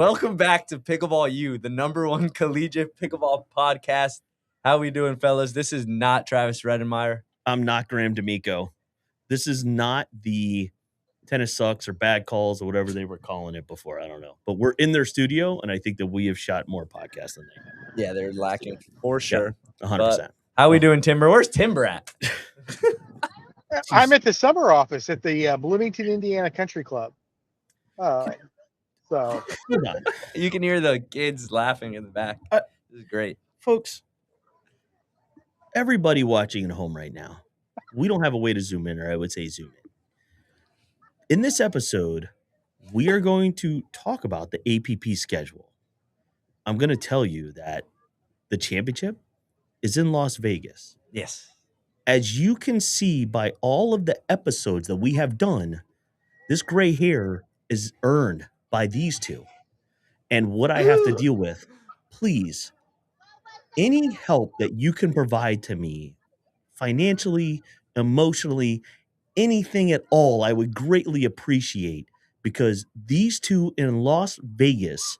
Welcome back to Pickleball U, the #1 collegiate pickleball podcast. How we doing, fellas? This is not Travis Redenmeyer. I'm not Graham D'Amico. This is not the tennis sucks or bad calls or whatever they were calling it before. I don't know. But we're in their studio, and I think that we have shot more podcasts than they have. Yeah, they're lacking for sure. 100%. How we doing, Timber? Where's Timber at? I'm at the summer office at the Bloomington, Indiana Country Club. So you can hear the kids laughing in the back. This is great. Folks, everybody watching at home right now, we don't have a way to zoom in, or I would say zoom in. In this episode, we are going to talk about the APP schedule. I'm going to tell you that the championship is in Las Vegas. Yes. As you can see by all of the episodes that we have done, this gray hair is earned by these two. And what I have to deal with, please, any help that you can provide to me financially, emotionally, anything at all, I would greatly appreciate, because these two in Las Vegas,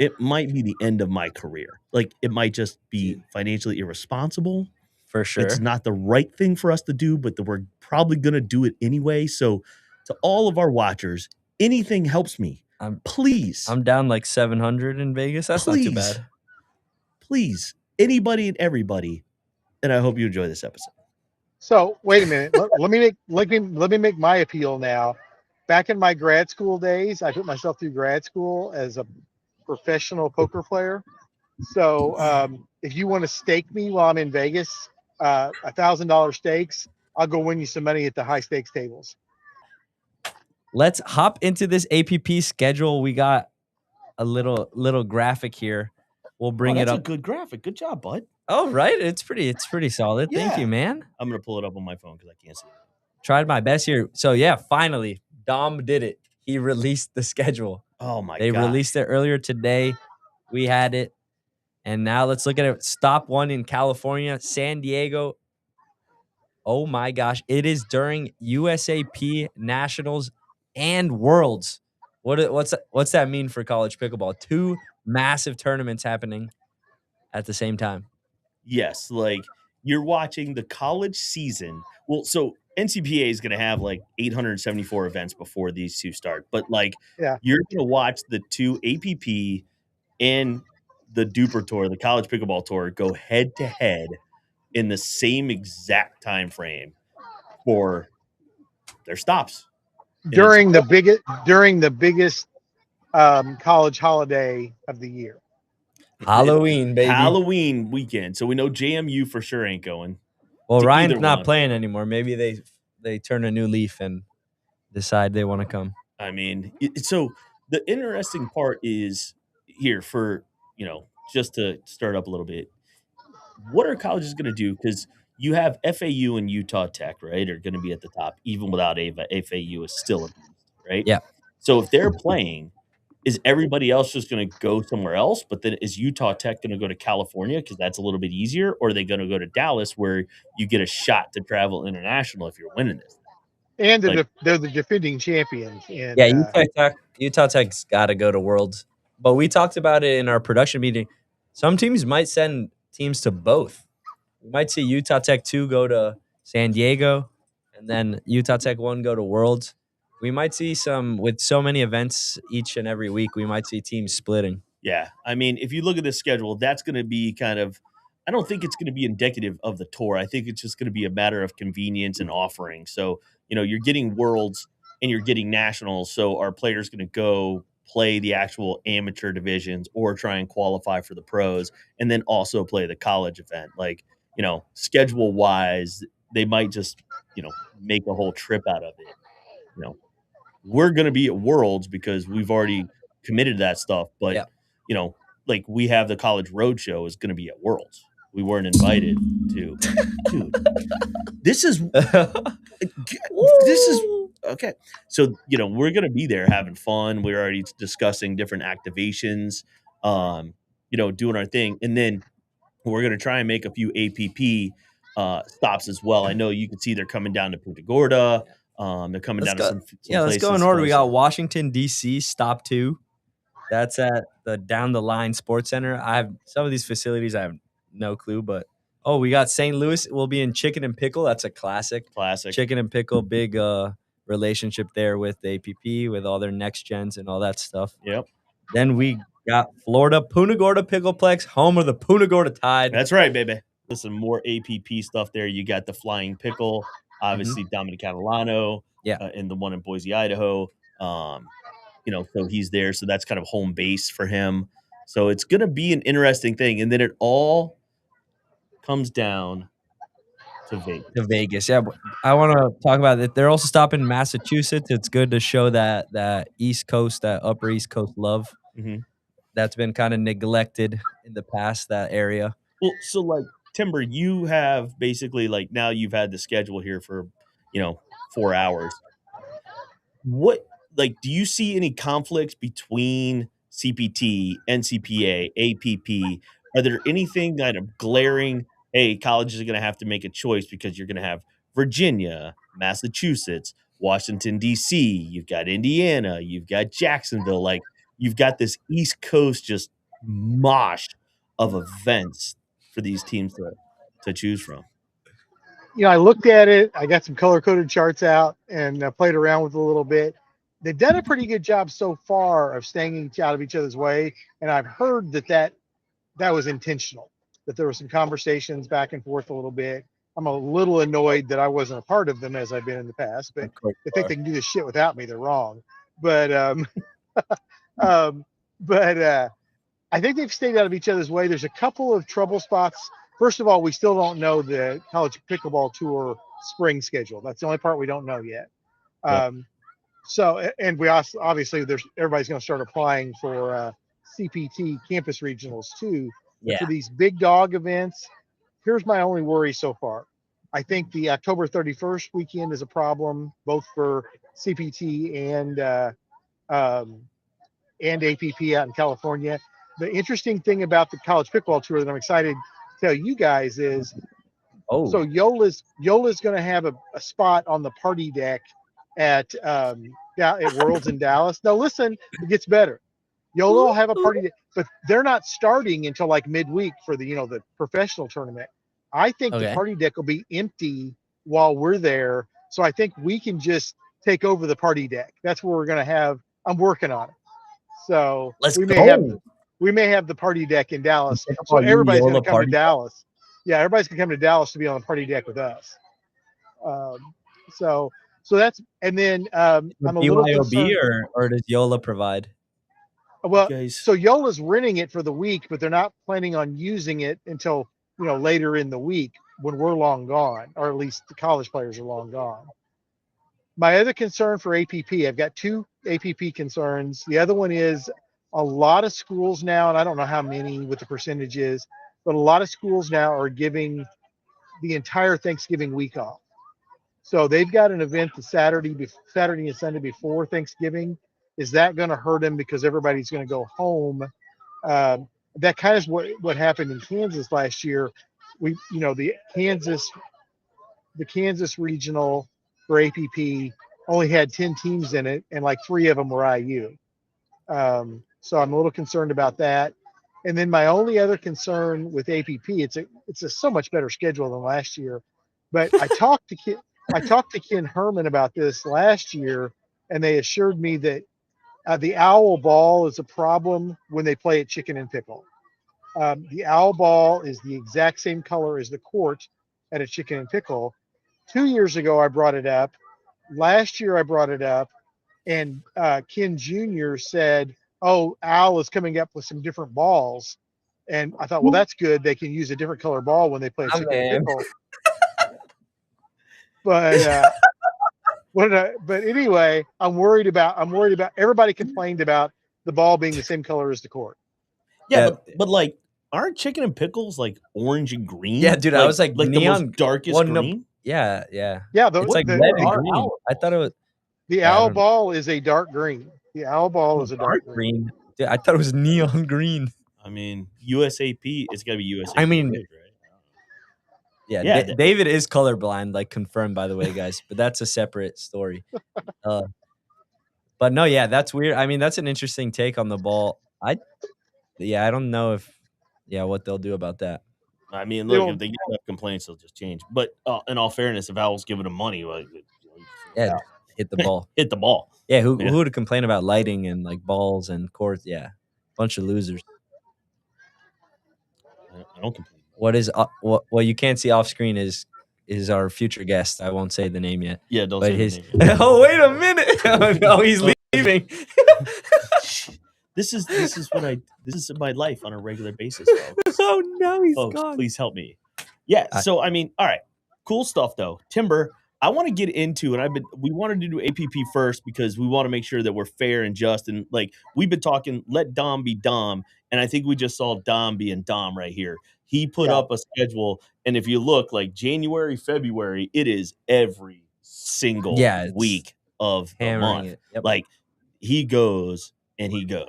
it might be the end of my career. Like, it might just be financially irresponsible. For sure. It's not the right thing for us to do, but we're probably going to do it anyway. So to all of our watchers, anything helps me. Please. I'm down like 700 in Vegas. That's not too bad. Please. Anybody and everybody. And I hope you enjoy this episode. So wait a minute. let me make my appeal now. Back in my grad school days, I put myself through grad school as a professional poker player. So if you want to stake me while I'm in Vegas, $1,000 stakes, I'll go win you some money at the high stakes tables. Let's hop into this APP schedule. We got a little graphic here. We'll bring it up. That's a good graphic. Good job, bud. Oh, right. It's pretty solid. Yeah. Thank you, man. I'm going to pull it up on my phone because I can't see it. Tried my best here. So, yeah, finally, Dom did it. He released the schedule. Oh, my God. They released it earlier today. We had it. And now let's look at it. Stop 1 in California, San Diego. Oh, my gosh. It is during USAP Nationals and Worlds. What's that mean for college pickleball? 2 massive tournaments happening at the same time. Yes, like you're watching the college season. Well, so NCPA is going to have like 874 events before these two start. But like, you're going to watch the 2 APP and the Duper Tour, the College Pickleball Tour, go head to head in the same exact time frame for their stops during the biggest college holiday of the year. Halloween, baby. Halloween weekend. So we know JMU for sure ain't going. Well, Ryan's not playing anymore. Maybe they turn a new leaf and decide they want to come. I mean, so the interesting part is here for, just to start up a little bit, what are colleges going to do? Because you have FAU and Utah Tech, right, are going to be at the top, even without FAU is still a beast, right? Yeah. So if they're playing, is everybody else just going to go somewhere else? But then is Utah Tech going to go to California because that's a little bit easier? Or are they going to go to Dallas where you get a shot to travel international if you're winning this? And they're the defending champions. And, Utah Tech's got to go to Worlds. But we talked about it in our production meeting. Some teams might send teams to both. We might see Utah Tech 2 go to San Diego and then Utah Tech 1 go to Worlds. We might see with so many events each and every week, we might see teams splitting. Yeah. I mean, if you look at the schedule, that's going to be I don't think it's going to be indicative of the tour. I think it's just going to be a matter of convenience and offering. So, you're getting Worlds and you're getting Nationals. So our players going to go play the actual amateur divisions or try and qualify for the pros and then also play the college event. Like, schedule wise, they might just, make a whole trip out of it. We're going to be at Worlds because we've already committed to that stuff. But, like we have the College Roadshow is going to be at Worlds. We weren't invited to. Dude, this is okay. So, we're going to be there having fun. We're already discussing different activations, doing our thing. And then we're going to try and make a few APP stops as well. I know you can see they're coming down to Punta Gorda. They're coming down to some let's go in order. We got Washington, D.C., stop 2. That's at the Down the Line Sports Center. I have some of these facilities. I have no clue, but we got St. Louis. We'll be in Chicken and Pickle. That's a classic. Classic. Chicken and Pickle, big relationship there with the APP, with all their next gens and all that stuff. Yep. Then we got Florida, Punta Gorda Pickleplex, home of the Punta Gorda Tide. That's right, baby. Listen, more APP stuff there. You got the Flying Pickle, obviously Dominic Catalano, and the one in Boise, Idaho. So he's there. So that's kind of home base for him. So it's going to be an interesting thing. And then it all comes down to Vegas. Yeah. I want to talk about it. They're also stopping Massachusetts. It's good to show that East Coast, that upper East Coast love. Mm-hmm. That's been kind of neglected in the past, that area. Well, so like Timber, you have basically now you've had the schedule here for, 4 hours. What, do you see any conflicts between CPT, NCPA, APP? Are there anything kind of glaring, hey, colleges are going to have to make a choice because you're going to have Virginia, Massachusetts, Washington, D.C., you've got Indiana, you've got Jacksonville, you've got this East Coast just mosh of events for these teams to choose from? I looked at it. I got some color-coded charts out and played around with it a little bit. They've done a pretty good job so far of staying out of each other's way, and I've heard that was intentional, that there were some conversations back and forth a little bit. I'm a little annoyed that I wasn't a part of them as I've been in the past, but they think they can do this shit without me. They're wrong. But I think they've stayed out of each other's way. There's a couple of trouble spots. First of all, we still don't know the College Pickleball Tour spring schedule. That's the only part we don't know yet. So, and we also, obviously, everybody's going to start applying for CPT campus regionals too. Yeah. For these big dog events, here's my only worry so far. I think the October 31st weekend is a problem, both for CPT and APP out in California. The interesting thing about the College Pickleball Tour that I'm excited to tell you guys is, so Yola's going to have a spot on the party deck at Worlds in Dallas. Now listen, it gets better. Yola will have a party, but they're not starting until midweek for the professional tournament. I think the party deck will be empty while we're there, so I think we can just take over the party deck. That's where we're going to have. I'm working on it, so we may have the party deck in Dallas. So everybody's going to come to Dallas. Yeah, everybody's going to come to Dallas to be on the party deck with us. So that's, and then I'm a little concerned. or does Yola provide? Well, so Yola's renting it for the week, but they're not planning on using it until later in the week when we're long gone, or at least the college players are long gone. My other concern for APP, I've got two APP concerns. The other one is a lot of schools now, and I don't know how many with the percentages, but a lot of schools now are giving the entire Thanksgiving week off. So they've got an event the Saturday and Sunday before Thanksgiving. Is that going to hurt them because everybody's going to go home? That kind of what happened in Kansas last year. The Kansas regional for APP only had 10 teams in it, and 3 of them were IU. So I'm a little concerned about that. And then my only other concern with APP, it's a so much better schedule than last year. But I talked to Ken Herman about this last year, and they assured me that the owl ball is a problem when they play at Chicken and Pickle. The owl ball is the exact same color as the court at a Chicken and Pickle. 2 years ago, I brought it up. Last year, I brought it up, and Ken Jr. said, "Oh, Owl is coming up with some different balls." And I thought, well, that's good. They can use a different color ball when they play Chicken and Pickle. But but anyway, I'm worried about everybody complained about the ball being the same color as the court. Yeah, but aren't Chicken and Pickles orange and green? Yeah, dude, I was neon, the most darkest green. Yeah. It's red and green. I thought it was the owl ball is a dark green. The owl ball is a dark green. Dude, I thought it was neon green. I mean, USAP. It's got to be USAP. I mean, right? Yeah, David is colorblind, confirmed, by the way, guys. But that's a separate story. But But no, yeah, that's weird. I mean, that's an interesting take on the ball. I don't know if what they'll do about that. I mean, They look, won't- if they get enough complaints, they'll just change. But in all fairness, if Owl's giving them money, well, you just Yeah, hit the ball. hit the ball. Yeah, who would complain about lighting and like balls and courts? Yeah, bunch of losers. I don't complain. What is what you can't see off screen is our future guest. I won't say the name yet. Yeah, don't But say his the name. oh, wait a minute. Oh, no, he's leaving. This is my life on a regular basis, folks. Oh no, he's Folks, gone. please help me. Yeah, so I mean, all right, cool stuff though. Timber, I want to get into, and we wanted to do APP first because we want to make sure that we're fair and just, and like we've been talking, let Dom be Dom, and I think we just saw Dom being Dom right here. He put up a schedule, and if you look, like January, February, it is every single week of the month. Yep. Like he goes and he goes.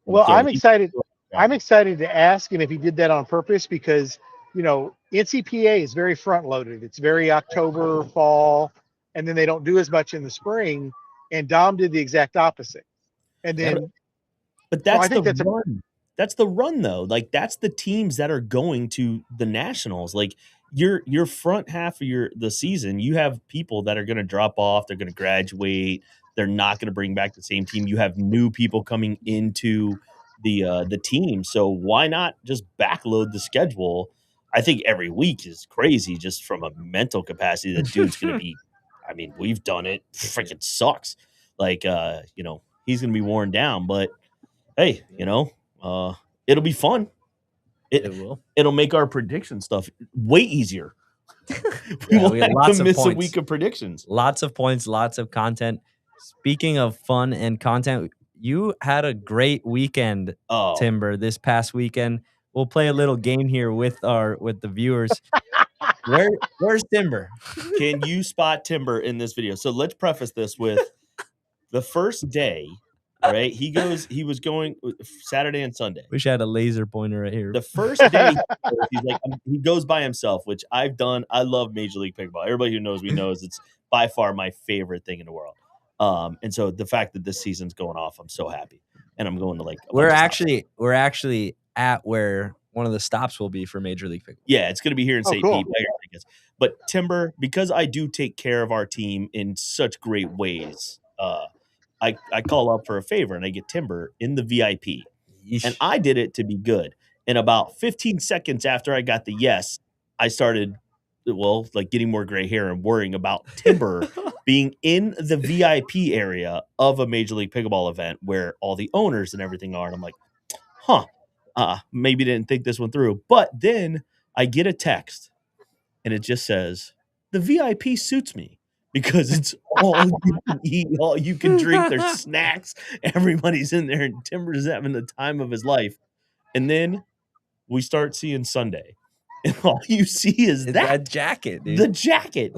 Well, I'm excited. I'm excited to ask him if he did that on purpose because, NCPA is very front loaded. It's very October, fall, and then they don't do as much in the spring. And Dom did the exact opposite. And then, but that's the run. That's the run though. Like that's the teams that are going to the nationals. Like your front half of the season, you have people that are going to drop off. They're going to graduate. They're not going to bring back the same team. You have new people coming into the team. So why not just backload the schedule? I think every week is crazy just from a mental capacity. That dude's going to be, I mean, we've done it. Freaking sucks. Like, he's going to be worn down, but hey, it'll be fun. It will. It'll make our prediction stuff way easier. we won't have to miss a week of predictions. Lots of points, lots of content. Speaking of fun and content, you had a great weekend, Timber, this past weekend. We'll play a little game here with the viewers. Where's Timber? Can you spot Timber in this video? So let's preface this with the first day. Right, he was going Saturday and Sunday. Wish I had a laser pointer right here. The first day, he goes by himself, which I've done. I love Major League Pickleball. Everybody who knows me knows it's by far my favorite thing in the world. And so the fact that this season's going off, I'm so happy. And I'm going to we're actually at where one of the stops will be for Major League Pickleball. Yeah, it's going to be here in St. Pete. But Timber, because I do take care of our team in such great ways, I call up for a favor and I get Timber in the VIP. Yeesh. And I did it to be good. And about 15 seconds after I got the yes, I started, getting more gray hair and worrying about Timber being in the VIP area of a Major League Pickleball event where all the owners and everything are. And I'm like, maybe didn't think this one through. But then I get a text and it just says, the VIP suits me. Because it's all you can eat, all you can drink. There's snacks. Everybody's in there, and Timber's having the time of his life. And then we start seeing Sunday, and all you see is that jacket, dude. The jacket,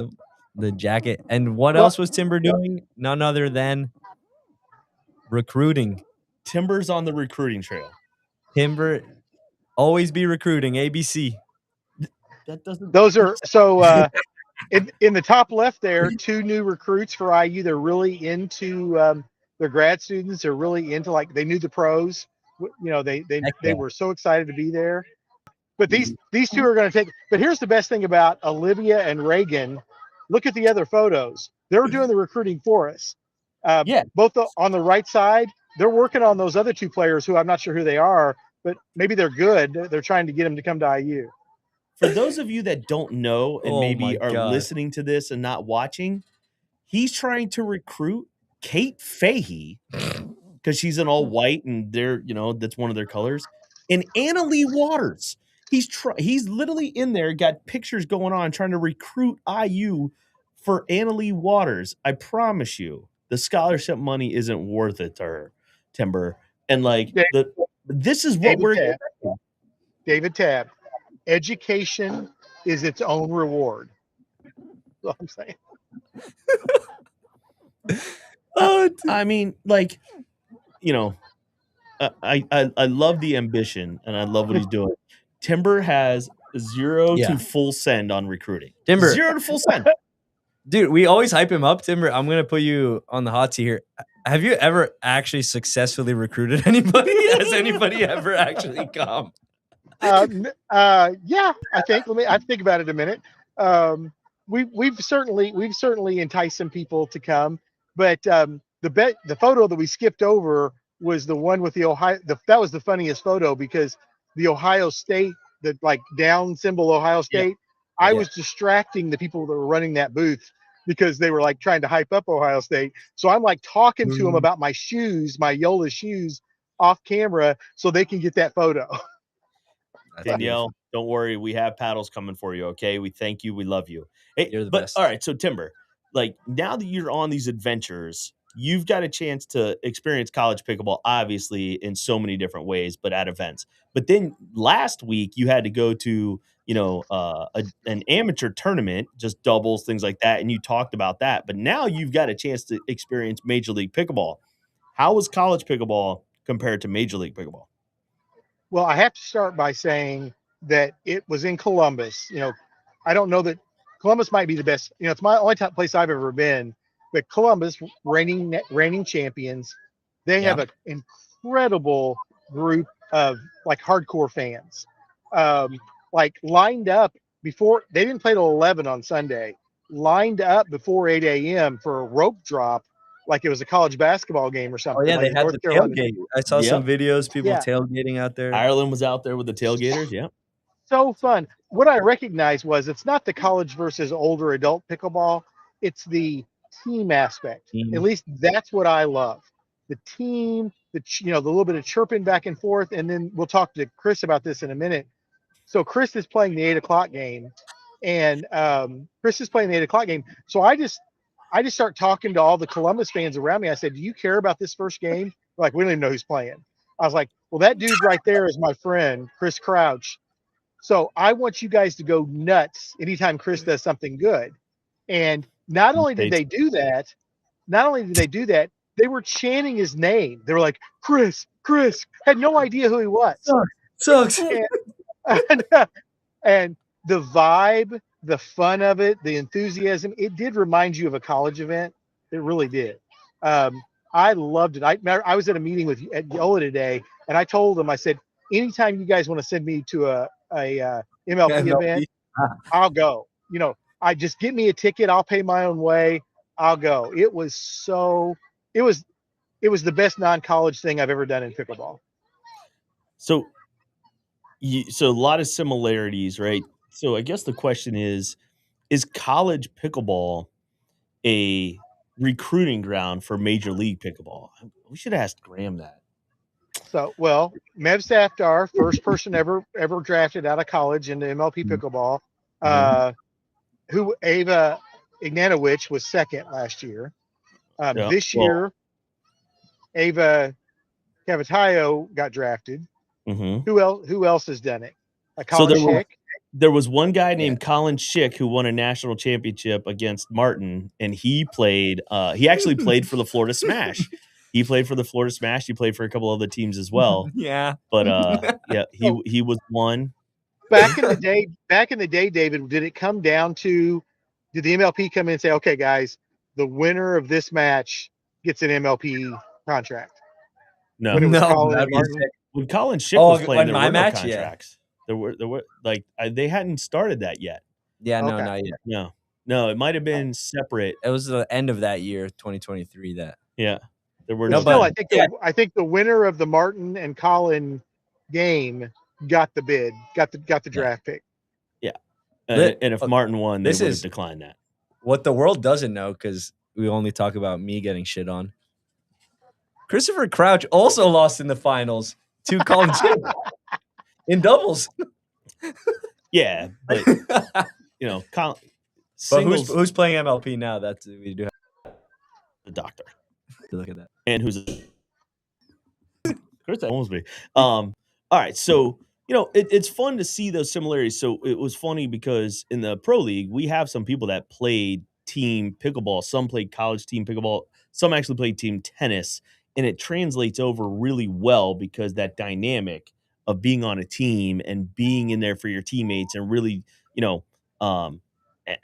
the jacket. And what else was Timber doing? None other than recruiting. Timber's on the recruiting trail. Timber, always be recruiting. ABC. That doesn't. Those are so. In the top left there, 2 new recruits for IU. They're really into their grad students. They're really into they knew the pros. They were so excited to be there. But these 2 are going to take. But here's the best thing about Olivia and Reagan. Look at the other photos. They're doing the recruiting for us. Both on the right side, they're working on those other 2 players who I'm not sure who they are, but maybe they're good. They're trying to get them to come to IU. For those of you that don't know and maybe are listening to this and not watching, he's trying to recruit Kate Fahey because she's in all white and that's one of their colors. And Anna Lee Waters. He's literally in there, got pictures going on, trying to recruit IU for Anna Lee Waters. I promise you, the scholarship money isn't worth it to her, Timber. And this is what David Tabb. Education is its own reward. That's what I'm saying. I mean, I love the ambition and I love what he's doing. Timber has 0 to full send on recruiting. Timber 0 to full send. Dude, we always hype him up, Timber. I'm gonna put you on the hot seat here. Have you ever actually successfully recruited anybody? Has anybody ever actually come? Yeah, I think. I have to think about it a minute. We've certainly enticed some people to come, but the photo that we skipped over was the one with the Ohio. That was the funniest photo because the Ohio State, the like down symbol Ohio State. I was distracting the people that were running that booth because they were like trying to hype up Ohio State. So I'm like talking to them about my shoes, my Yola shoes, off camera, so they can get that photo. That's Danielle, beautiful. don't worry. We have paddles coming for you. Okay. We thank you. We love you. Hey, You're the but best. all right. So, Timber, like now that you're on these adventures, you've got a chance to experience college pickleball, obviously, in so many different ways, but at events. But then last week, you had to go to, an amateur tournament, just doubles, things like that. And you talked about that. But now you've got a chance to experience Major League Pickleball. How was college pickleball compared to Major League Pickleball? Well, I have to start by saying that it was in Columbus. I don't know that Columbus might be the best. It's my only place I've ever been. But Columbus, reigning champions, they have an incredible group of like hardcore fans. Like lined up before they didn't play till 11 on Sunday. Lined up before 8 a.m. for a rope drop, like it was a college basketball game or Oh something. yeah, Like they the had North the Carolina. tailgate. I saw some videos, people Yeah. tailgating out there. Ireland was out there with the tailgaters. Yeah. So fun. What I recognized was it's not the college versus older adult pickleball. It's the team aspect. At least that's what I love. The team, the little bit of chirping back and forth, and then we'll talk to Chris about this in a minute. So Chris is playing the 8 o'clock game, and Chris is playing the 8 o'clock game. So I just start talking to all the Columbus fans around me. I said, "Do you care about this first game?" They're like, "We don't even know who's playing." I was like, "Well, that dude right there is my friend, Chris Crouch. So I want you guys to go nuts anytime Chris does something good." And not only did they do that, they were chanting his name. They were like, Chris, had no idea who he was. Sucks. And the vibe, the fun of it, the enthusiasm, it did remind you of a college event. It really did. I loved it. I was at a meeting at Yola today, and I told them, I said, anytime you guys want to send me to a MLP event, I'll go. I just get me a ticket. I'll pay my own way. I'll go. It was the best non-college thing I've ever done in pickleball. So a lot of similarities, right? So I guess the question is college pickleball a recruiting ground for Major League Pickleball? We should have asked Graham that. So, well, Mev Safdar, first person ever drafted out of college into MLP pickleball. Who Ava Ignanowicz was second last year. This year, Ava Cavatayo got drafted. Who else has done it? Colin Schick. There was one guy named Colin Schick who won a national championship against Martin, and he played. He actually played for the Florida Smash. He played for the Florida Smash. He played for a couple other teams as well. Yeah, but he was one. Back in the day, David, did it come down to? Did the MLP come in and say, "Okay, guys, the winner of this match gets an MLP contract"? No, when it was Colin and Martin. When Colin Schick was playing, there were no contracts. Yeah. There were they hadn't started that yet. Yeah, no, not yet. No, it might have been separate. It was the end of that year, 2023. There were no. Still, I think the winner of the Martin and Colin game got the bid, got the draft pick. Yeah, and if Martin won, they would have declined that. What the world doesn't know, because we only talk about me getting shit on. Christopher Crouch also lost in the finals to Colin Schick in doubles. Yeah, but singles, but who's playing MLP now? That's we do have the doctor. Look at that. And who's Chris? That almost me. All right, so it's fun to see those similarities. So it was funny because in the pro league we have some people that played team pickleball. Some played college team pickleball. Some actually played team tennis. And it translates over really well because that dynamic of being on a team and being in there for your teammates and really, and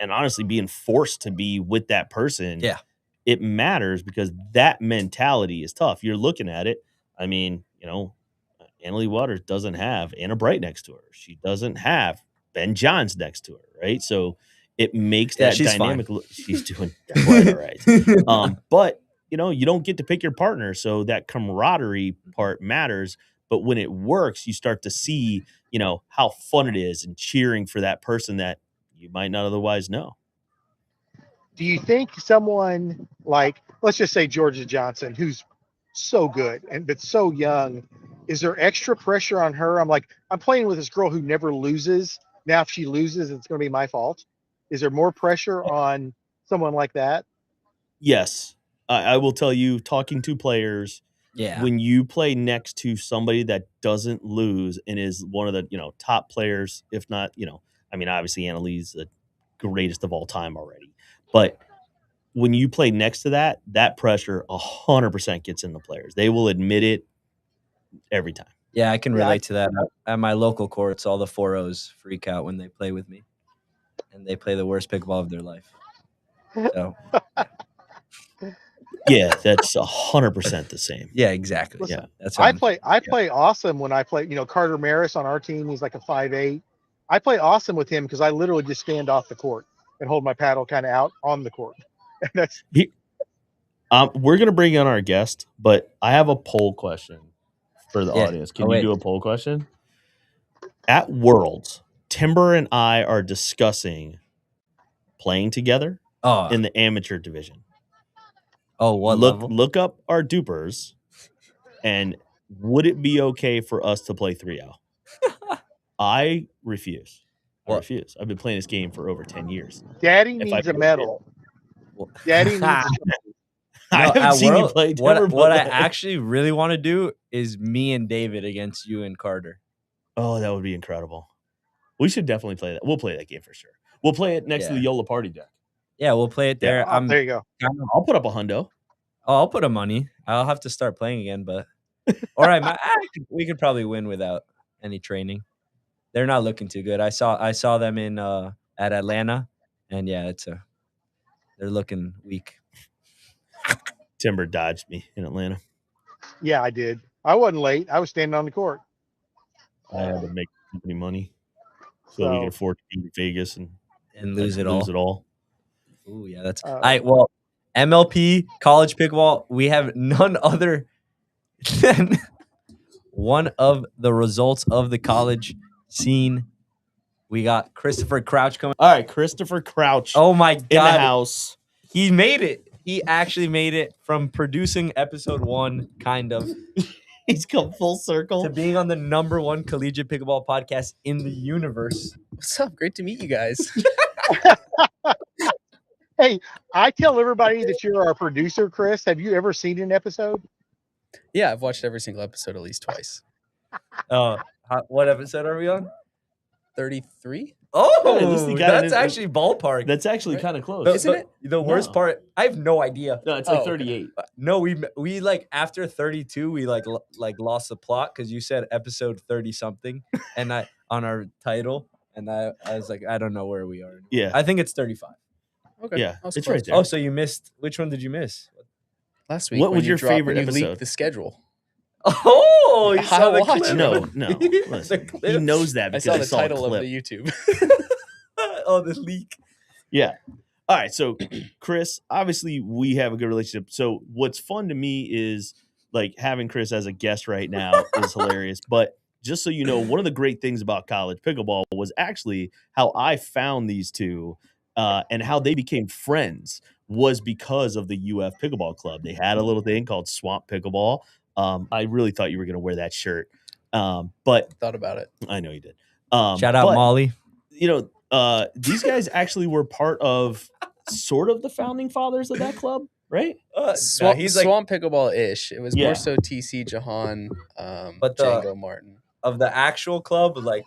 honestly being forced to be with that person. Yeah. it matters because that mentality is tough. You're looking at it. I mean, Annalie Waters doesn't have Anna Bright next to her. She doesn't have Ben Johns next to her, right? So it makes that she's dynamic. fine. She's doing quite all right. But you don't get to pick your partner, so that camaraderie part matters. But when it works, you start to see, how fun it is and cheering for that person that you might not otherwise know. Do you think someone like, let's just say Georgia Johnson, who's so good but so young, is there extra pressure on her? I'm playing with this girl who never loses. Now, if she loses, it's going to be my fault. Is there more pressure on someone like that? Yes. I will tell you, talking to players, when you play next to somebody that doesn't lose and is one of the, top players, if not, obviously Annalie's the greatest of all time already. But when you play next to that pressure 100% gets in the players. They will admit it every time. Yeah, I can relate to that. At my local courts, all the 4-0s freak out when they play with me, and they play the worst pickleball of their life. So, yeah, that's 100% the same. Yeah, exactly. Listen, yeah, that's I play awesome when I play. Carter Maris on our team, he's like a 5'8". I play awesome with him because I literally just stand off the court and hold my paddle kind of out on the court. That's we're gonna bring on our guest, but I have a poll question for the audience. Can you do a poll question? At Worlds, Timber and I are discussing playing together in the amateur division. Oh, what level? Look up our dupers, and would it be okay for us to play 3-0? I refuse. I refuse. I've been playing this game for over 10 years. Daddy needs a medal. Daddy needs a I haven't seen you play Timber. What I actually really want to do is me and David against you and Carter. Oh, that would be incredible. We should definitely play that. We'll play that game for sure. We'll play it next to the Yola Party deck. Yeah, we'll play it there. Yeah. There you go. I'll put up a hundo. Oh, I'll put a money. I'll have to start playing again, but all right, we could probably win without any training. They're not looking too good. I saw them in at Atlanta, and yeah, they're looking weak. Timber dodged me in Atlanta. Yeah, I did. I wasn't late. I was standing on the court. I had to make company money so we could afford to be in Vegas and lose it all. Ooh, yeah, that's all right. Well, MLP College Pickleball, we have none other than one of the results of the college scene. We got Christopher Crouch coming. All right, Christopher Crouch. Oh my God, in the house. He made it. He actually made it from producing episode 1, kind of. He's come full circle to being on the #1 collegiate pickleball podcast in the universe. What's up? Great to meet you guys. Hey, I tell everybody that you're our producer, Chris. Have you ever seen an episode? Yeah, I've watched every single episode at least twice. What episode are we on? 33? Oh, that's actually ballpark. That's actually kind of close. Isn't it? The worst part, I have no idea. No, it's like 38. Okay. No, we like after 32, we like lost the plot because you said episode 30 something, and I on our title, and I was like, I don't know where we are. Yeah, I think it's 35. Okay, yeah, it's right there. Oh, so you missed? Which one did you miss? Last week. What was your favorite episode? Leaked the schedule. Oh, you saw the clip. No. Listen, he knows that because I saw the title of the YouTube. Oh, the leak. Yeah. All right. So, Chris, obviously we have a good relationship. So, what's fun to me is like having Chris as a guest right now is hilarious. But just so you know, one of the great things about College Pickleball was actually how I found these two and how they became friends was because of the UF Pickleball Club. They had a little thing called Swamp Pickleball. I really thought you were going to wear that shirt. But thought about it. I know you did. Shout out Molly. These guys actually were part of sort of the founding fathers of that club, right? Swamp Pickleball-ish. It was more so TC Jahan, but Django Martin. Of the actual club, I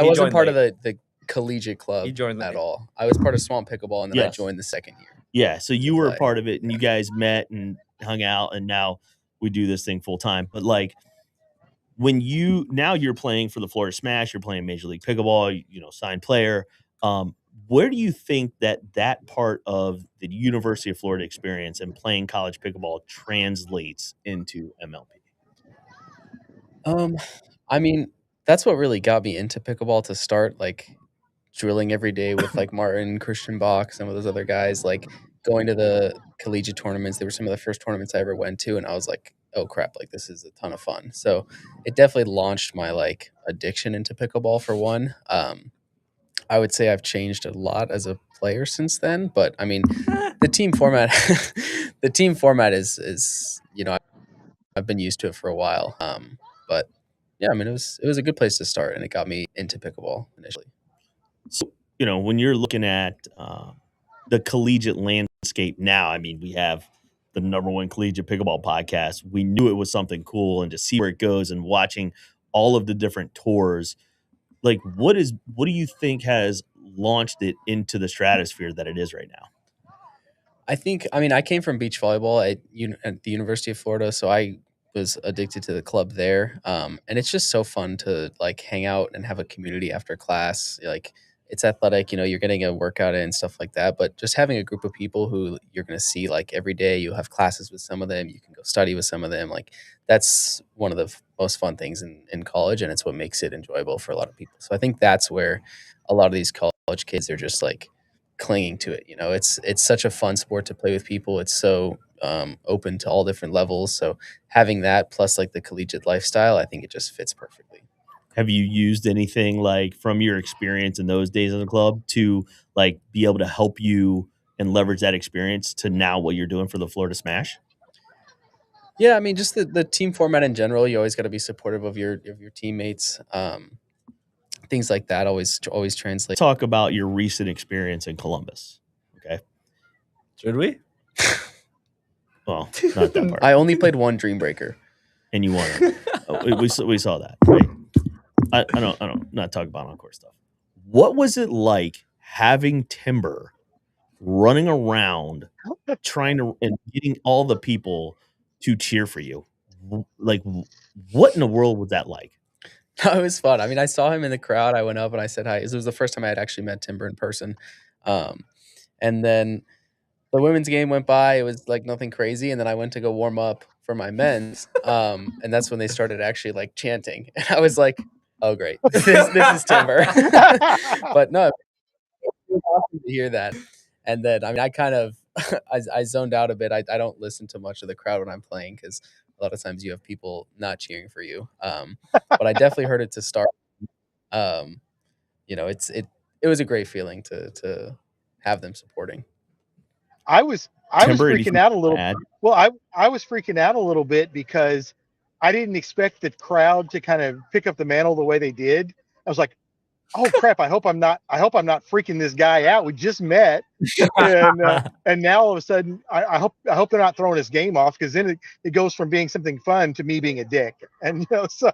wasn't part of the collegiate club he joined at all. I was part of Swamp Pickleball, and then I joined the second year. Yeah, so you were a part of it, and you guys met and hung out, and now we do this thing full time. But like when you're playing for the Florida Smash, you're playing Major League Pickleball, signed player. where do you think that part of the University of Florida experience and playing college pickleball translates into MLP? I mean, that's what really got me into pickleball to start, like, drilling every day with, like, Martin, Christian Bach, some of those other guys, like, going to the collegiate tournaments. They were some of the first tournaments I ever went to, and I was like, "Oh, crap, like, this is a ton of fun." So, it definitely launched my, like, addiction into pickleball for one. I would say I've changed a lot as a player since then, but, I mean, the team format the team format is, I've been used to it for a while, but yeah, I mean, it was a good place to start, and it got me into pickleball initially. So, when you're looking at the collegiate landscape now, I mean, we have the #1 collegiate pickleball podcast. We knew it was something cool, and to see where it goes and watching all of the different tours, like what do you think has launched it into the stratosphere that it is right now? I mean, I came from beach volleyball at the University of Florida, so I was addicted to the club there. And it's just so fun to like hang out and have a community after class. Like it's athletic, you're getting a workout in and stuff like that. But just having a group of people who you're going to see like every day, you'll have classes with some of them, you can go study with some of them. Like that's one of the most fun things in college, and it's what makes it enjoyable for a lot of people. So I think that's where a lot of these college kids are just like clinging to it. It's such a fun sport to play with people. It's so open to all different levels. So having that plus like the collegiate lifestyle, I think it just fits perfectly. Have you used anything like from your experience in those days in the club to like be able to help you and leverage that experience to now what you're doing for the Florida Smash? Yeah, I mean, just the team format in general. You always got to be supportive of your teammates. Things like that always translate. Talk about your recent experience in Columbus. Okay. Should we? Well, not that part. I only played one Dream Breaker, and you won it. We saw that. Right? I don't not talk about on-court stuff. What was it like having Timber running around trying to and getting all the people to cheer for you? Like, what in the world was that like? No, it was fun. I mean, I saw him in the crowd. I went up and I said hi. It was the first time I had actually met Timber in person. And then the women's game went by. It was like nothing crazy. And then I went to go warm up for my men's. And that's when they started actually like chanting. And I was like, oh, great. This is Timber. But no, it was awesome to hear that. And then, I mean, I kind of, I zoned out a bit. I don't listen to much of the crowd when I'm playing because a lot of times you have people not cheering for you. But I definitely heard it to start. It was a great feeling to have them supporting. I was freaking out a little. Well, I was freaking out a little bit because I didn't expect the crowd to kind of pick up the mantle the way they did. I was like, oh crap! I hope I'm not freaking this guy out. We just met, and now all of a sudden, I hope they're not throwing his game off, because then it goes from being something fun to me being a dick. And so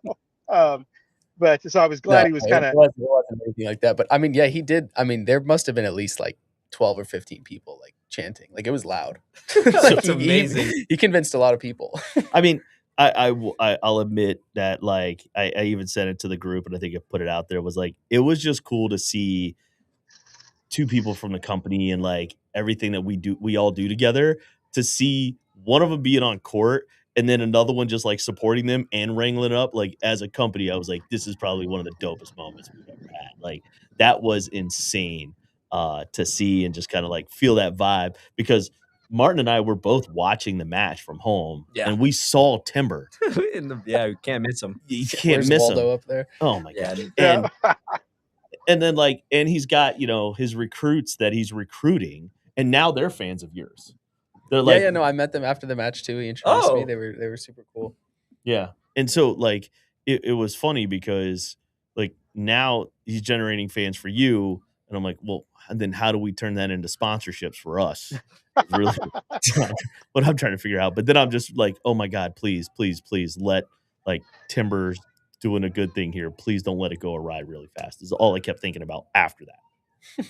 I was glad he was kind of. It wasn't anything like that, but I mean, yeah, he did. I mean, there must have been at least like 12 or 15 people like chanting. Like it was loud. Like, it's amazing. He convinced a lot of people. I mean, I'll admit that like I even sent it to the group, and I think I put it out there, was like it was just cool to see two people from the company and like everything that we all do together, to see one of them being on court and then another one just like supporting them and wrangling it up. Like as a company, I was like, this is probably one of the dopest moments we've ever had. Like that was insane to see and just kind of like feel that vibe, because Martin and I were both watching the match from home, and we saw Timber. You can't miss him. You can't miss Waldo him up there. Oh my god! And then like, and he's got his recruits that he's recruiting, and now they're fans of yours. They're like, no, I met them after the match too. He introduced me. They were super cool. Yeah, and so like it was funny because like now he's generating fans for you, and I'm like, well, and then how do we turn that into sponsorships for us? Really, what I'm trying to figure out. But then I'm just like, oh my god, please let like Timber's doing a good thing here. Please don't let it go awry really fast. Is all I kept thinking about after that.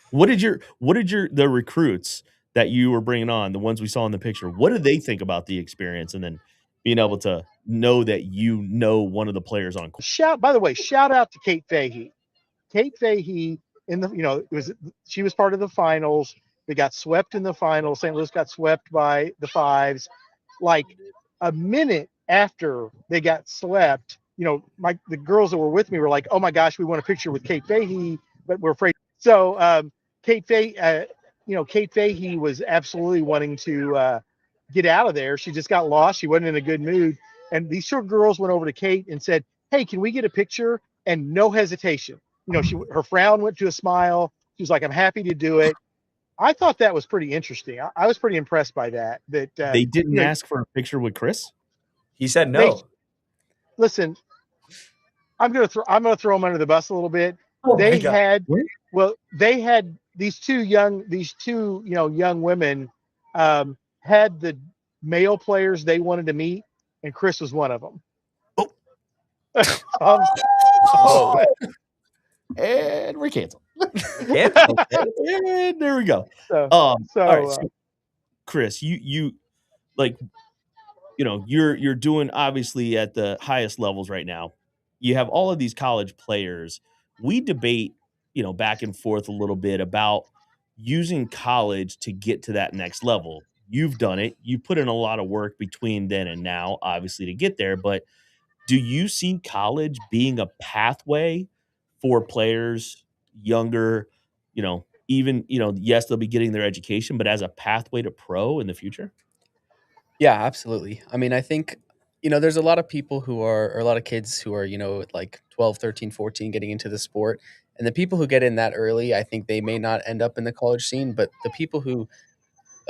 What did the recruits that you were bringing on, the ones we saw in the picture, what did they think about the experience, and then being able to know that one of the players on court? By the way, shout out to Kate Fahey. Kate Fahey in the, she was part of the finals. They got swept in the finals. St. Louis got swept by the Fives. Like a minute after they got swept, the girls that were with me were like, "Oh my gosh, we want a picture with Kate Fahey, but we're afraid." So Kate Fahey was absolutely wanting to get out of there. She just got lost. She wasn't in a good mood, and these two girls went over to Kate and said, "Hey, can we get a picture?" And no hesitation. Her frown went to a smile. She was like, "I'm happy to do it." I thought that was pretty interesting. I was pretty impressed by that. They didn't ask for a picture with Chris. He said no. Listen, I'm gonna throw them under the bus a little bit. Oh my They God. had these two young women had the male players they wanted to meet, and Chris was one of them. Oh. And we're canceled. Yeah. And there we go. All right, so Chris, you're doing obviously at the highest levels right now. You have all of these college players. We debate, back and forth a little bit about using college to get to that next level. You've done it. You put in a lot of work between then and now, obviously, to get there. But do you see college being a pathway for players younger, even, yes, they'll be getting their education, but as a pathway to pro in the future? Yeah, absolutely. I mean, I think, there's a lot of people or a lot of kids who are, like 12, 13, 14 getting into the sport. And the people who get in that early, I think they may not end up in the college scene, but the people who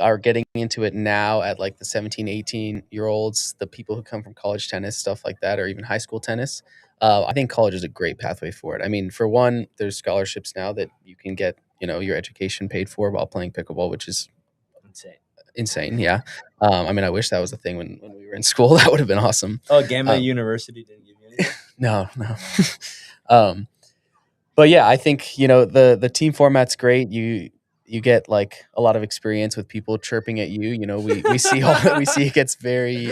are getting into it now at like the 17, 18-year-olds, the people who come from college tennis, stuff like that, or even high school tennis, I think college is a great pathway for it. I mean, for one, there's scholarships now that you can get, your education paid for while playing pickleball, which is insane. Yeah. I mean, I wish that was a thing when we were in school. That would have been awesome. Oh, Gamma University didn't give you anything? No. But yeah, I think, the team format's great. You get like a lot of experience with people chirping at you. We see it gets very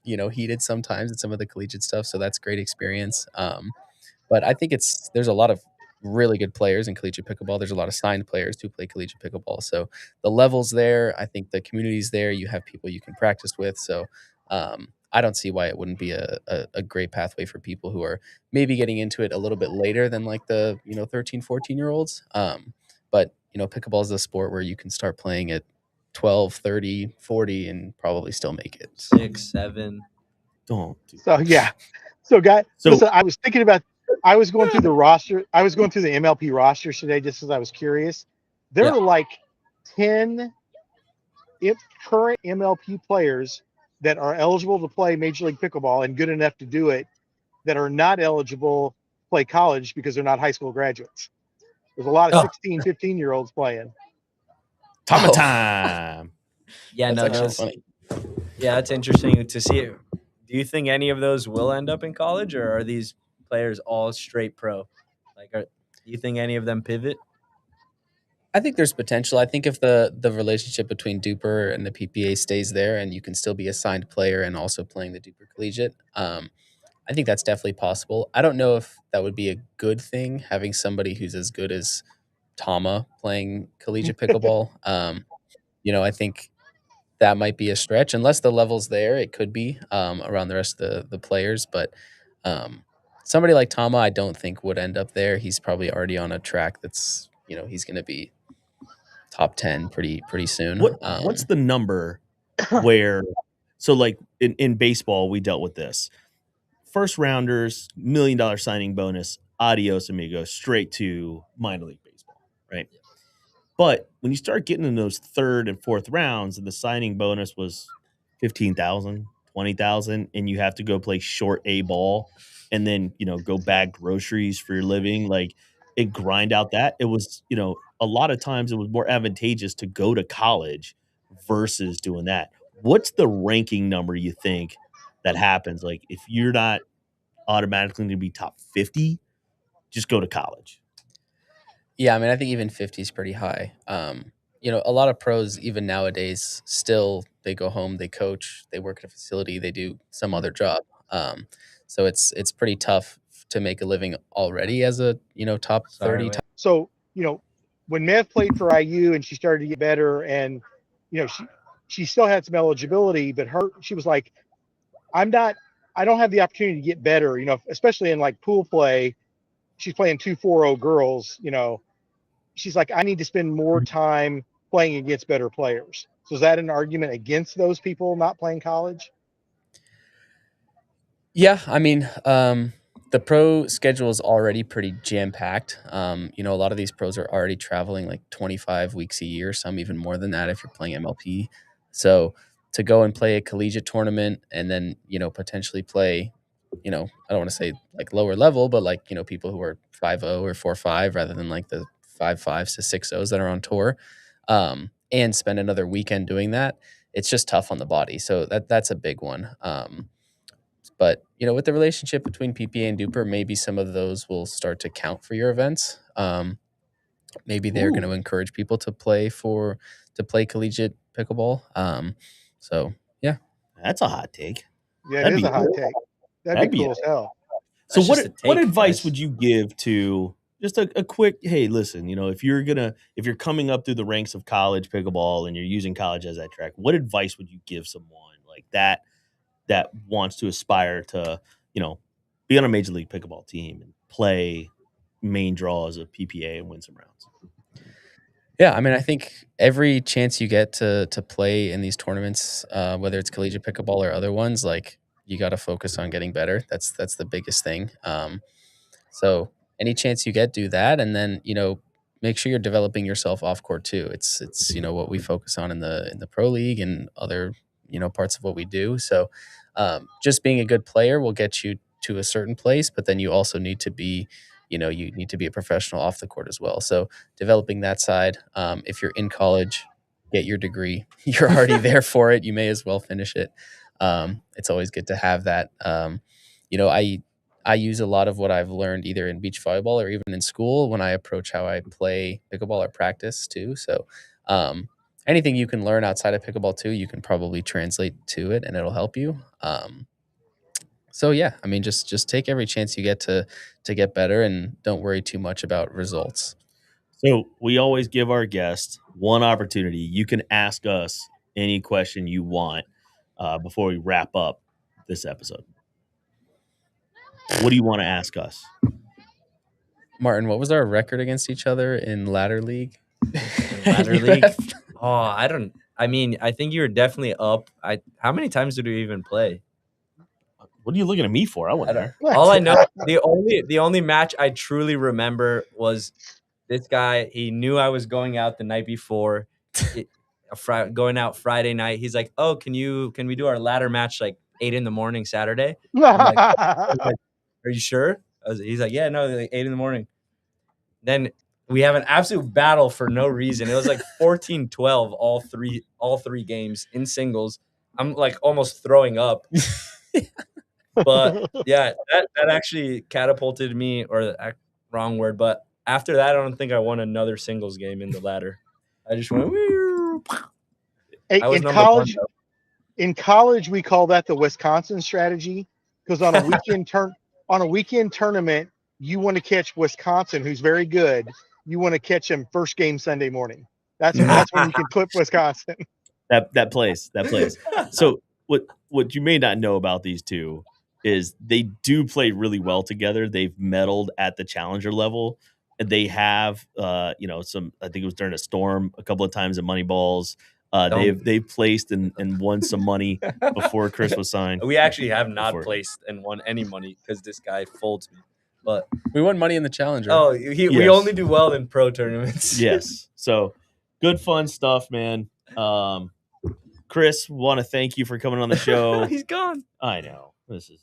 heated sometimes in some of the collegiate stuff. So that's great experience. But I think there's a lot of really good players in collegiate pickleball. There's a lot of signed players who play collegiate pickleball. So the level's there. I think the community's there. You have people you can practice with. So I don't see why it wouldn't be a great pathway for people who are maybe getting into it a little bit later than like the 13, 14-year-olds. But pickleball is a sport where you can start playing at 12, 30, 40 and probably still make it. 6, 7. Don't. So yeah. So guys, listen, I was going through the roster. I was going through the MLP roster today just as I was curious. There are like 10 current MLP players that are eligible to play Major League Pickleball and good enough to do it that are not eligible to play college because they're not high school graduates. There's a lot of 16, 15-year-olds playing. Time. Yeah, That's funny. Yeah, that's interesting to see. Do you think any of those will end up in college, or are these players all straight pro? Like, do you think any of them pivot? I think there's potential. I think if the relationship between Duper and the PPA stays there and you can still be a signed player and also playing the Duper Collegiate, I think that's definitely possible. I don't know if that would be a good thing, having somebody who's as good as Tama playing Collegiate Pickleball. I think that might be a stretch. Unless the level's there, it could be around the rest of the players. But somebody like Tama, I don't think would end up there. He's probably already on a track that's, he's going to be top 10 pretty soon. What's the number where, so like in baseball, we dealt with this. First rounders, $1 million signing bonus, adios amigos, straight to minor league baseball, right? But when you start getting in those third and fourth rounds and the signing bonus was 15,000, 20,000, and you have to go play short A ball and then, go bag groceries for your living, like and grind out that, it was, a lot of times it was more advantageous to go to college versus doing that. What's the ranking number you think that happens? Like if you're not automatically going to be top 50, just go to college. Yeah, I mean, I think even 50 is pretty high. A lot of pros, even nowadays, still they go home, they coach, they work at a facility, they do some other job. So it's pretty tough to make a living already as a top 30. So when Mev played for IU and she started to get better, and she still had some eligibility, but she was like, I don't have the opportunity to get better, especially in like pool play. She's playing 240 girls, she's like, I need to spend more time playing against better players. So is that an argument against those people not playing college? Yeah, I mean, the pro schedule is already pretty jam packed. A lot of these pros are already traveling like 25 weeks a year, some even more than that if you're playing MLP. So to go and play a collegiate tournament and then potentially play, I don't want to say like lower level, but like people who are 5-0 or 4-5 rather than like the 5-5s to 6-0s that are on tour, and spend another weekend doing that. It's just tough on the body. So that's a big one. But with the relationship between PPA and Duper, maybe some of those will start to count for your events. Maybe they're going to encourage people to play collegiate pickleball. So yeah, That's a hot take. Yeah, it is a hot take. That'd be cool as hell. So what advice would you give to just a quick, hey, listen, if you're coming up through the ranks of college pickleball and you're using college as that track, what advice would you give someone like that wants to aspire to, be on a Major League Pickleball team and play main draws of PPA and win some rounds? Yeah, I mean, I think every chance you get to play in these tournaments, whether it's collegiate pickleball or other ones, like you got to focus on getting better. That's the biggest thing. So any chance you get, do that, and then make sure you're developing yourself off court too. It's what we focus on in the pro league and other parts of what we do. So just being a good player will get you to a certain place, but then you also need to be you need to be a professional off the court as well. So developing that side. If you're in college, get your degree. You're already there for it. You may as well finish it. It's always good to have that. I use a lot of what I've learned either in beach volleyball or even in school when I approach how I play pickleball or practice too. So anything you can learn outside of pickleball too, you can probably translate to it and it'll help you. So yeah, I mean, just take every chance you get to get better and don't worry too much about results. So we always give our guests one opportunity. You can ask us any question you want before we wrap up this episode. What do you want to ask us? Martin, what was our record against each other in ladder league? Oh, I mean, I think you were definitely up. How many times did we even play? What are you looking at me for? I wasn't there. All I know, the only match I truly remember was this guy. He knew I was going out the night before, going out Friday night. He's like, "Oh, can we do our ladder match like 8 a.m. Saturday?" I'm like, "Are you sure?" He's like, "Yeah, no, like 8 a.m." Then we have an absolute battle for no reason. It was like 14-12 all three games in singles. I'm like almost throwing up. But yeah, that actually catapulted me, or wrong word. But after that, I don't think I won another singles game in the ladder. I just went. Hey, in college, we call that the Wisconsin strategy, because on a weekend tournament, you want to catch Wisconsin, who's very good. You want to catch them first game Sunday morning. That's when you can clip Wisconsin. That plays. So what you may not know about these two is they do play really well together. They've medaled at the challenger level. They have some, I think it was during a storm a couple of times at Moneyballs. They've placed and won some money before Chris was signed. We actually have not placed and won any money because this guy folds me. But we won money in the challenger. Oh, we only do well in pro tournaments. Yes. So good fun stuff, man. Chris, want to thank you for coming on the show. He's gone. I know. This is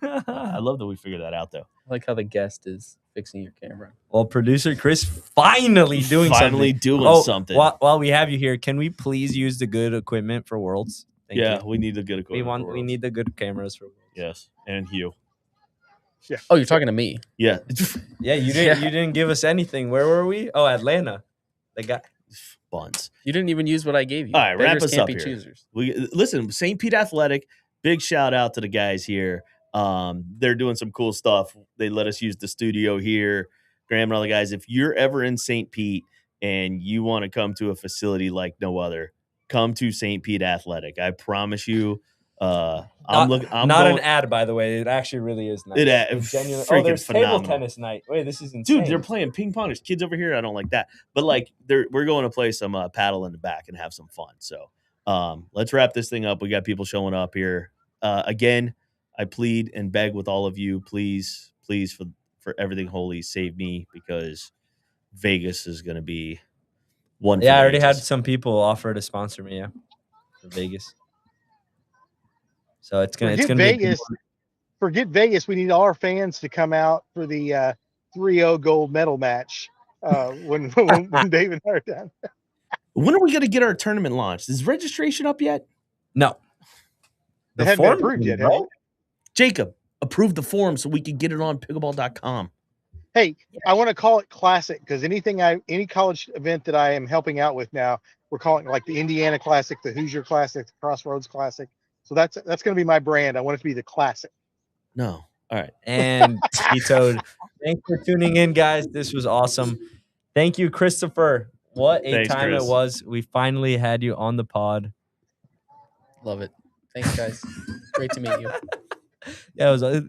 I love that we figured that out, though. I like how the guest is fixing your camera. Well, producer Chris finally doing something. While we have you here, can we please use the good equipment for Worlds? Thank you. We need the good equipment. We need the good cameras for Worlds. Yes, and Hugh. Yeah. Oh, you're talking to me. Yeah. Yeah, you didn't give us anything. Where were we? Oh, Atlanta. They got buns. You didn't even use what I gave you. All right, wrap us up here. Choosers. Listen, St. Pete Athletic, big shout out to the guys here. They're doing some cool stuff. They let us use the studio here. Graham and all the guys, if you're ever in St. Pete and you want to come to a facility like no other, come to St. Pete Athletic. I promise you. I'm not going, an ad, by the way. It actually really is nice. It's Genuine. freaking Oh, there's phenomenal. table tennis night. Wait, this is insane. Dude, they're playing ping pong. There's kids over here. I don't like that. But like we're going to play some paddle in the back and have some fun. So let's wrap this thing up. We got people showing up here. Again, I plead and beg with all of you, please for everything holy, save me, because Vegas is going to be one. Yeah, I already had some people offer to sponsor me. Yeah, for Vegas. So it's gonna Vegas. Forget Vegas. We need all our fans to come out for the 3-0 gold medal match when Dave and I are done. When are we going to get our tournament launched? Is registration up yet? No. They haven't been approved yet, right? Jacob, approve the form so we can get it on pickleball.com. Hey, I want to call it classic because any college event that I am helping out with now, we're calling it like the Indiana Classic, the Hoosier Classic, the Crossroads Classic. So that's going to be my brand. I want it to be the classic. No. All right. And T-Toad, thanks for tuning in, guys. This was awesome. Thank you, Christopher. What a time Chris. it was. We finally had you on the pod. Love it. Thanks, guys. Great to meet you. Yeah, it was a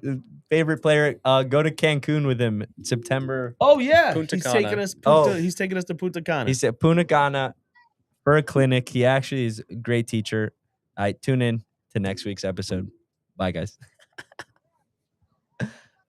favorite player. Go to Cancun with him September. Oh yeah, Punta he's Cana. taking us. He's taking us to Punta Cana. He said Punta Cana for a clinic. He actually is a great teacher. All right, tune in to next week's episode. Bye, guys.